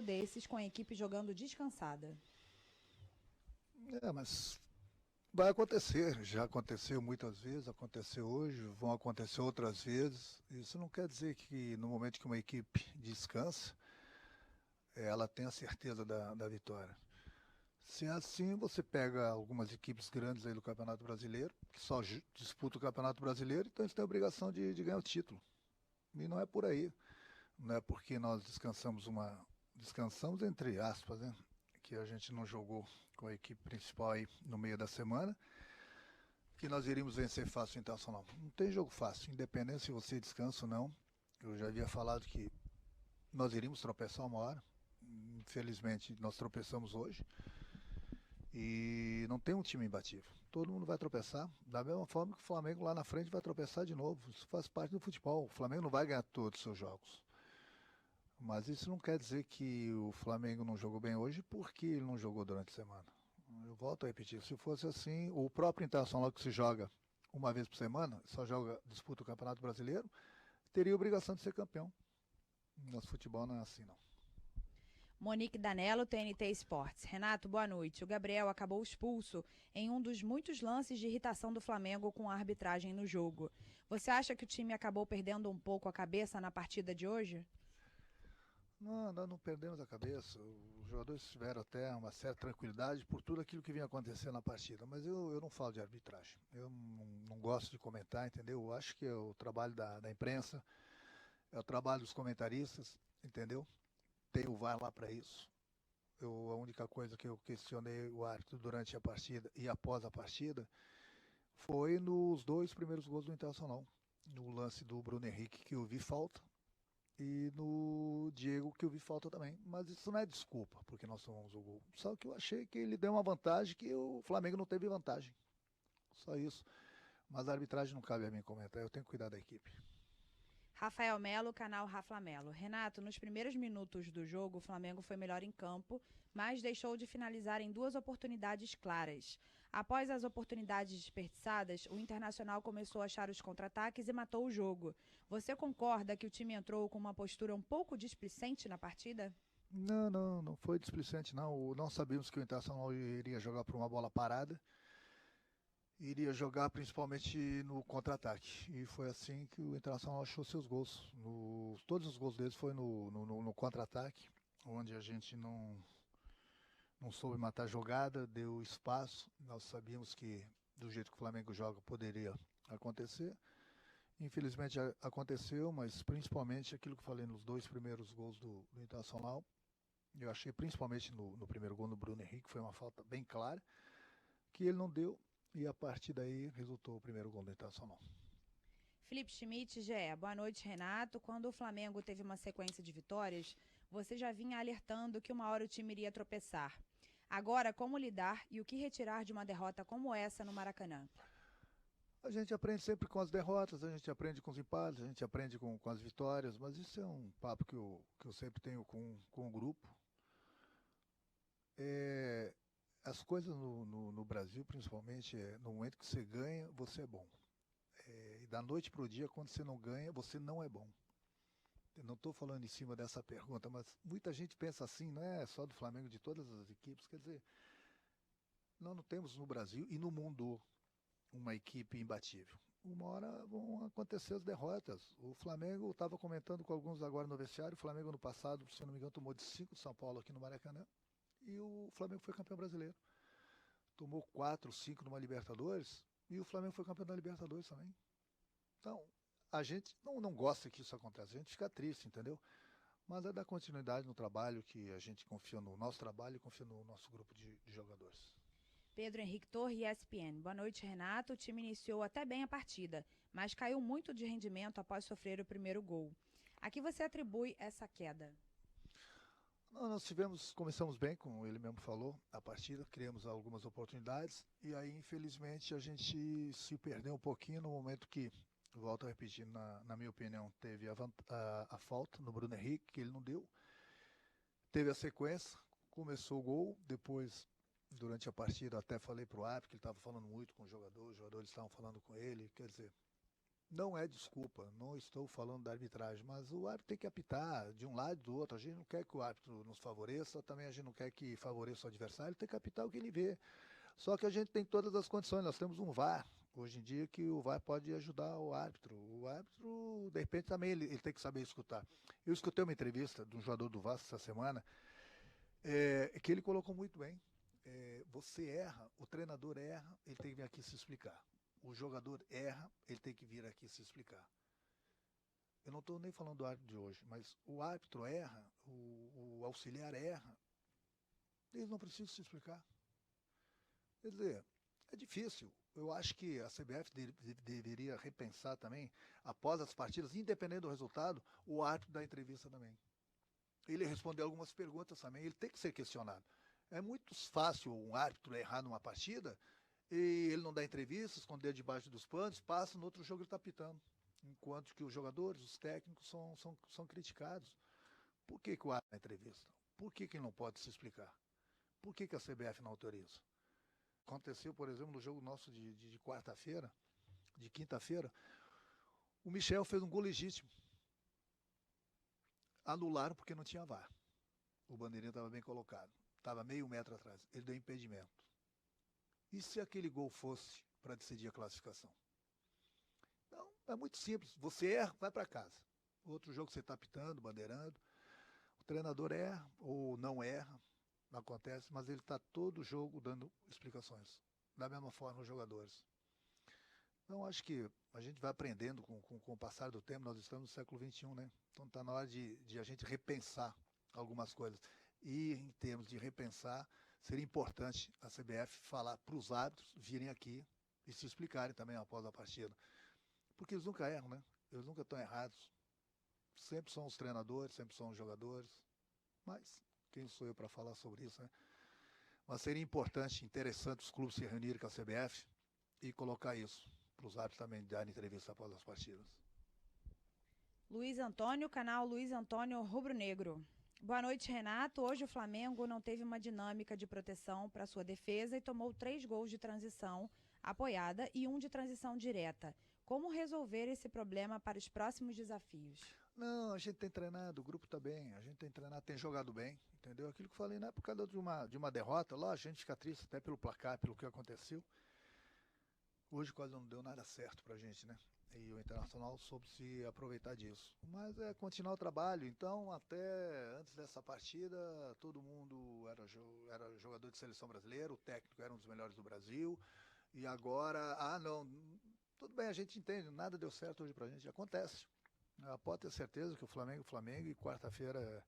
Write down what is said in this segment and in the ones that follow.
desses com a equipe jogando descansada? Mas vai acontecer, já aconteceu muitas vezes, aconteceu hoje, vão acontecer outras vezes. Isso não quer dizer que no momento que uma equipe descansa, ela tem a certeza da vitória. Se é assim, você pega algumas equipes grandes aí do Campeonato Brasileiro, que só disputam o Campeonato Brasileiro, então eles têm a obrigação de ganhar o título. E não é por aí. Não é porque nós descansamos entre aspas, né? Que a gente não jogou com a equipe principal aí no meio da semana, que nós iríamos vencer fácil o Internacional. Não tem jogo fácil, independente se você descansa ou não. Eu já havia falado que nós iríamos tropeçar uma hora. Infelizmente, nós tropeçamos hoje. E não tem um time imbatível. Todo mundo vai tropeçar. Da mesma forma que o Flamengo lá na frente vai tropeçar de novo. Isso faz parte do futebol. O Flamengo não vai ganhar todos os seus jogos. Mas isso não quer dizer que o Flamengo não jogou bem hoje porque ele não jogou durante a semana. Eu volto a repetir, se fosse assim, o próprio Internacional que se joga uma vez por semana, só disputa o Campeonato Brasileiro, teria a obrigação de ser campeão. Nosso futebol não é assim, não. Monique Danello, TNT Esportes. Renato, boa noite. O Gabriel acabou expulso em um dos muitos lances de irritação do Flamengo com a arbitragem no jogo. Você acha que o time acabou perdendo um pouco a cabeça na partida de hoje? Não, nós não perdemos a cabeça. Os jogadores tiveram até uma certa tranquilidade por tudo aquilo que vinha acontecendo na partida. Mas eu não falo de arbitragem. Eu não gosto de comentar, entendeu? Eu acho que é o trabalho da imprensa, é o trabalho dos comentaristas, entendeu? Tem o VAR lá para isso. A única coisa que eu questionei o árbitro durante a partida e após a partida foi nos dois primeiros gols do Internacional. No lance do Bruno Henrique, que eu vi falta, e no Diego, que eu vi falta também. Mas isso não é desculpa, porque nós tomamos o gol. Só que eu achei que ele deu uma vantagem que o Flamengo não teve vantagem. Só isso. Mas a arbitragem não cabe a mim comentar, eu tenho que cuidar da equipe. Rafael Melo, canal Rafa Melo. Renato, nos primeiros minutos do jogo, o Flamengo foi melhor em campo, mas deixou de finalizar em duas oportunidades claras. Após as oportunidades desperdiçadas, o Internacional começou a achar os contra-ataques e matou o jogo. Você concorda que o time entrou com uma postura um pouco displicente na partida? Não foi displicente não. Nós sabíamos que o Internacional iria jogar por uma bola parada, iria jogar principalmente no contra-ataque. E foi assim que o Internacional achou seus gols. Todos os gols deles foi no contra-ataque, onde a gente não soube matar a jogada, deu espaço. Nós sabíamos que do jeito que o Flamengo joga poderia acontecer. Infelizmente aconteceu, mas principalmente aquilo que eu falei nos dois primeiros gols do Internacional. Eu achei principalmente no primeiro gol no Bruno Henrique, foi uma falta bem clara, que ele não deu, e a partir daí resultou o primeiro gol do Internacional. Felipe Schmidt, GE. Boa noite, Renato. Quando o Flamengo teve uma sequência de vitórias, você já vinha alertando que uma hora o time iria tropeçar. Agora, como lidar e o que retirar de uma derrota como essa no Maracanã? A gente aprende sempre com as derrotas, a gente aprende com os empates, a gente aprende com as vitórias, mas isso é um papo que eu sempre tenho com o grupo. As coisas no Brasil, principalmente, no momento que você ganha, você é bom. E da noite para o dia, quando você não ganha, você não é bom. Eu não estou falando em cima dessa pergunta, mas muita gente pensa assim, não é só do Flamengo, de todas as equipes. Quer dizer, nós não temos no Brasil e no mundo uma equipe imbatível. Uma hora vão acontecer as derrotas. O Flamengo, estava comentando com alguns agora no vestiário, o Flamengo no passado, se não me engano, tomou de 5 de São Paulo aqui no Maracanã, e o Flamengo foi campeão brasileiro. Tomou 4, 5 numa Libertadores, e o Flamengo foi campeão da Libertadores também. Então, a gente não gosta que isso aconteça, a gente fica triste, entendeu? Mas é dar continuidade no trabalho, que a gente confia no nosso trabalho e confia no nosso grupo de jogadores. Pedro Henrique Torre, ESPN. Boa noite, Renato. O time iniciou até bem a partida, mas caiu muito de rendimento após sofrer o primeiro gol. A que você atribui essa queda? Começamos bem, como ele mesmo falou, a partida, criamos algumas oportunidades, e aí, infelizmente, a gente se perdeu um pouquinho no momento que, volto a repetir, na minha opinião, teve a falta no Bruno Henrique, que ele não deu. Teve a sequência, começou o gol, depois, durante a partida, até falei pro árbitro que ele estava falando muito com os jogadores estavam falando com ele, quer dizer, Não é desculpa, não estou falando da arbitragem, mas o árbitro tem que apitar de um lado e do outro. A gente não quer que o árbitro nos favoreça, também a gente não quer que favoreça o adversário, ele tem que apitar o que ele vê. Só que a gente tem todas as condições, nós temos um VAR, hoje em dia, que o VAR pode ajudar o árbitro. O árbitro, de repente, também ele tem que saber escutar. Eu escutei uma entrevista de um jogador do Vasco essa semana, que ele colocou muito bem. Você erra, o treinador erra, ele tem que vir aqui se explicar. O jogador erra, ele tem que vir aqui se explicar. Eu não estou nem falando do árbitro de hoje, mas o árbitro erra, o auxiliar erra, eles não precisam se explicar. Quer dizer, é difícil. Eu acho que a CBF deveria repensar também, após as partidas, independente do resultado, o árbitro da entrevista também. Ele respondeu algumas perguntas também, ele tem que ser questionado. É muito fácil um árbitro errar numa partida e ele não dá entrevista, esconder debaixo dos panos, passa no outro jogo ele está pitando. Enquanto que os jogadores, os técnicos são criticados. Por que o árbitro dá entrevista? Por que ele não pode se explicar? Por que a CBF não autoriza? Aconteceu, por exemplo, no jogo nosso de quarta-feira, de quinta-feira, o Michel fez um gol legítimo. Anularam porque não tinha VAR. O bandeirinha estava bem colocado. Estava meio metro atrás. Ele deu impedimento. E se aquele gol fosse para decidir a classificação? Então, é muito simples. Você erra, vai para casa. Outro jogo você está apitando, bandeirando. O treinador erra ou não erra. Não acontece, mas ele está todo jogo dando explicações. Da mesma forma os jogadores. Então, acho que a gente vai aprendendo com o passar do tempo. Nós estamos no século XXI, né? Então, está na hora de a gente repensar algumas coisas. E, em termos de repensar, seria importante a CBF falar para os árbitros virem aqui e se explicarem também após a partida. Porque eles nunca erram, né? Eles nunca estão errados. Sempre são os treinadores, sempre são os jogadores. Mas quem sou eu para falar sobre isso, né? Mas seria importante, interessante os clubes se reunirem com a CBF e colocar isso para os árbitros também darem entrevista após as partidas. Luiz Antônio, canal Luiz Antônio Rubro Negro. Boa noite, Renato. Hoje o Flamengo não teve uma dinâmica de proteção para sua defesa e tomou 3 gols de transição apoiada e 1 de transição direta. Como resolver esse problema para os próximos desafios? Não, a gente tem treinado, o grupo está bem, a gente tem treinado, tem jogado bem, entendeu? Aquilo que eu falei, não é por causa de uma derrota, lá a gente fica triste até pelo placar, pelo que aconteceu. Hoje quase não deu nada certo pra gente, né? E o Internacional soube se aproveitar disso. Mas é continuar o trabalho. Então, até antes dessa partida, todo mundo era jogador de seleção brasileira, o técnico era um dos melhores do Brasil. E agora, não, tudo bem, a gente entende, nada deu certo hoje pra gente, acontece. Pode ter certeza que o Flamengo, e quarta-feira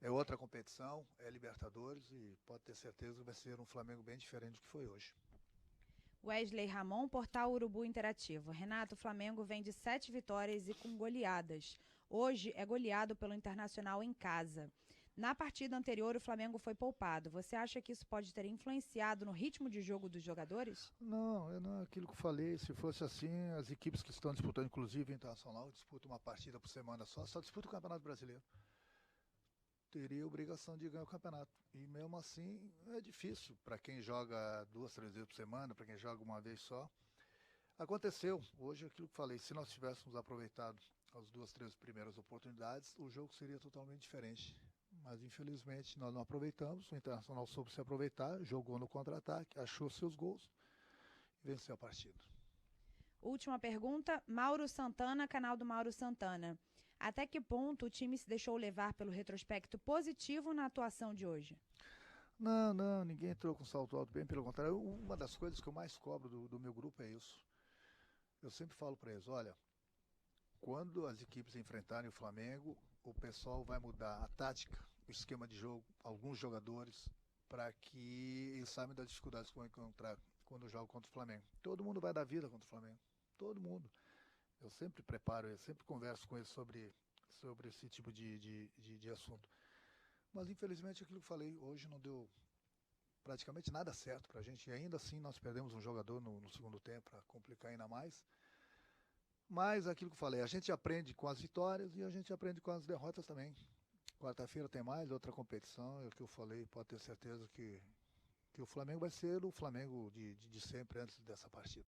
é outra competição, é Libertadores, e pode ter certeza que vai ser um Flamengo bem diferente do que foi hoje. Wesley Ramon, Portal Urubu Interativo. Renato, o Flamengo vem de 7 vitórias e com goleadas. Hoje é goleado pelo Internacional em casa. Na partida anterior, o Flamengo foi poupado. Você acha que isso pode ter influenciado no ritmo de jogo dos jogadores? Não, aquilo que eu falei, se fosse assim, as equipes que estão disputando, inclusive o Internacional, disputam uma partida por semana só disputa o Campeonato Brasileiro. Teria obrigação de ganhar o campeonato. E mesmo assim, é difícil para quem joga 2, 3 vezes por semana, para quem joga uma vez só. Aconteceu, hoje aquilo que falei, se nós tivéssemos aproveitado as 2, 3 primeiras oportunidades, o jogo seria totalmente diferente. Mas infelizmente nós não aproveitamos, o Internacional soube se aproveitar, jogou no contra-ataque, achou seus gols e venceu a partida. Última pergunta, Mauro Santana, canal do Mauro Santana. Até que ponto o time se deixou levar pelo retrospecto positivo na atuação de hoje? Não, ninguém entrou com salto alto, bem pelo contrário. Uma das coisas que eu mais cobro do meu grupo é isso. Eu sempre falo para eles, olha, quando as equipes enfrentarem o Flamengo, o pessoal vai mudar a tática, o esquema de jogo, alguns jogadores, para que eles saibam das dificuldades que vão encontrar quando jogam contra o Flamengo. Todo mundo vai dar vida contra o Flamengo, todo mundo. Eu sempre preparo, eu sempre converso com eles sobre esse tipo de assunto. Mas infelizmente aquilo que eu falei, hoje não deu praticamente nada certo pra gente. E ainda assim nós perdemos um jogador no segundo tempo para complicar ainda mais. Mas aquilo que eu falei, a gente aprende com as vitórias e a gente aprende com as derrotas também. Quarta-feira tem mais outra competição, é o que eu falei, pode ter certeza que o Flamengo vai ser o Flamengo de sempre antes dessa partida.